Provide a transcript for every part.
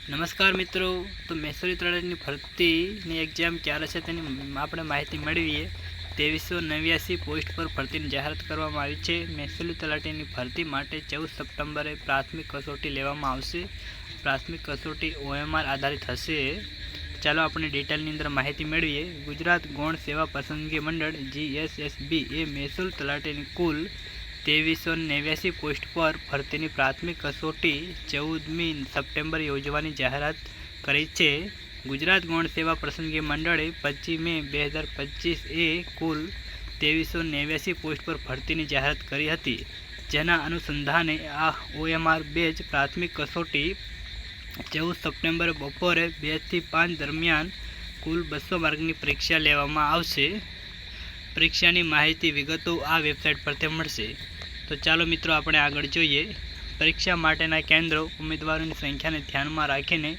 નમસ્કાર મિત્રો, તો મહેસૂલી તલાટીની ભરતીની એક્ઝામ ક્યારે છે તેની આપણે માહિતી મેળવીએ। 2389 પોસ્ટ પર ભરતીની જાહેરાત કરવામાં આવી છે। મહેસૂલી તલાટીની ભરતી માટે 14 સપ્ટેમ્બરે પ્રાથમિક કસોટી લેવામાં આવશે। પ્રાથમિક કસોટી OMR આધારિત હશે। ચાલો આપણે ડિટેલની અંદર માહિતી મેળવીએ। ગુજરાત ગૌણ સેવા પસંદગી મંડળ GSSB એ મહેસૂલ તલાટીની કુલ 2389 પોસ્ટ પર ભરતીની પ્રાથમિક કસોટી 14મી સપ્ટેમ્બર યોજવાની જાહેરાત કરી છે। ગુજરાત ગૌણ સેવા પસંદગી મંડળે 25 મે 2025 એ કુલ 2389 પોસ્ટ પર ભરતીની જાહેરાત કરી હતી, જેના અનુસંધાને આ OMR બેચ પ્રાથમિક કસોટી 14 સપ્ટેમ્બરે બપોરે 2 થી 5 દરમિયાન કુલ 200 માર્કની પરીક્ષા લેવામાં આવશે। પરીક્ષાની માહિતી વિગતો આ વેબસાઇટ પરથી મળશે। તો ચાલો મિત્રો આપણે આગળ જોઈએ। પરીક્ષા માટેના કેન્દ્રો ઉમેદવારોની સંખ્યાને ધ્યાનમાં રાખીને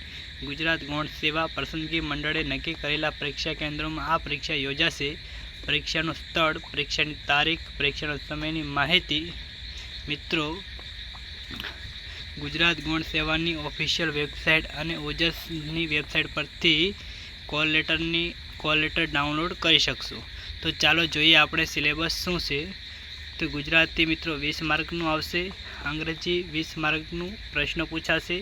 ગુજરાત ગૌણ સેવા પસંદગી મંડળે નક્કી કરેલા પરીક્ષા કેન્દ્રોમાં આ પરીક્ષા યોજાશે। પરીક્ષાનું સ્થળ, પરીક્ષાની તારીખ, પરીક્ષાના સમયની માહિતી મિત્રો ગુજરાત ગૌણ સેવાની ઓફિશિયલ વેબસાઇટ અને ઓજસની વેબસાઇટ પરથી કોલ લેટર ડાઉનલોડ કરી શકશો। તો ચાલો જોઈએ આપણે સિલેબસ શું છે। તો ગુજરાતી મિત્રો 20 માર્કનું આવશે, અંગ્રેજી 20 માર્કનું પ્રશ્નો પૂછાશે,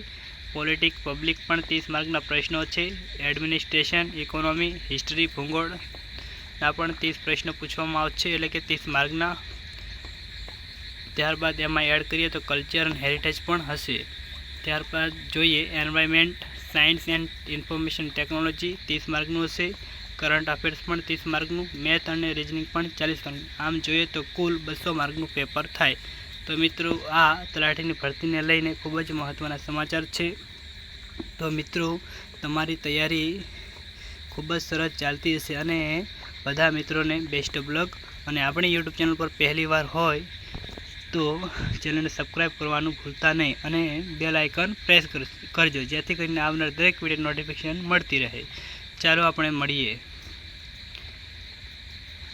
પોલિટિક પબ્લિક પણ 30 માર્કના પ્રશ્નો છે, એડમિનિસ્ટ્રેશન, ઇકોનોમી, હિસ્ટ્રી, ભૂગોળના પણ 30 પ્રશ્નો પૂછવામાં આવશે, એટલે કે 30 માર્કના। ત્યારબાદ એમાં એડ કરીએ તો કલ્ચર અને હેરિટેજ પણ હશે। ત્યારબાદ જોઈએ environment, science and information technology 30 માર્કનું હશે, કરંટ અફેર્સ પણ 30 માર્કનું, મેથ અને રિઝનિંગ પણ 40 માર્કનું। આમ જોઈએ તો કુલ 200 માર્કનું પેપર થાય। તો મિત્રો આ તલાટીની ભરતીને લઈને ખૂબ જ મહત્ત્વના સમાચાર છે। તો મિત્રો તમારી તૈયારી ખૂબ જ સરસ ચાલતી હશે અને બધા મિત્રોને બેસ્ટ ઓફ લક। અને આપણી યુટ્યુબ ચેનલ પર પહેલી વાર હોય તો ચેનલને સબસ્ક્રાઈબ કરવાનું ભૂલતા નહીં અને બેલ આઇકન પ્રેસ કરજો, જેથી કરીને આવનાર દરેક વિડીયો નોટિફિકેશન મળતી રહે। ચાલો આપણે મળીએ।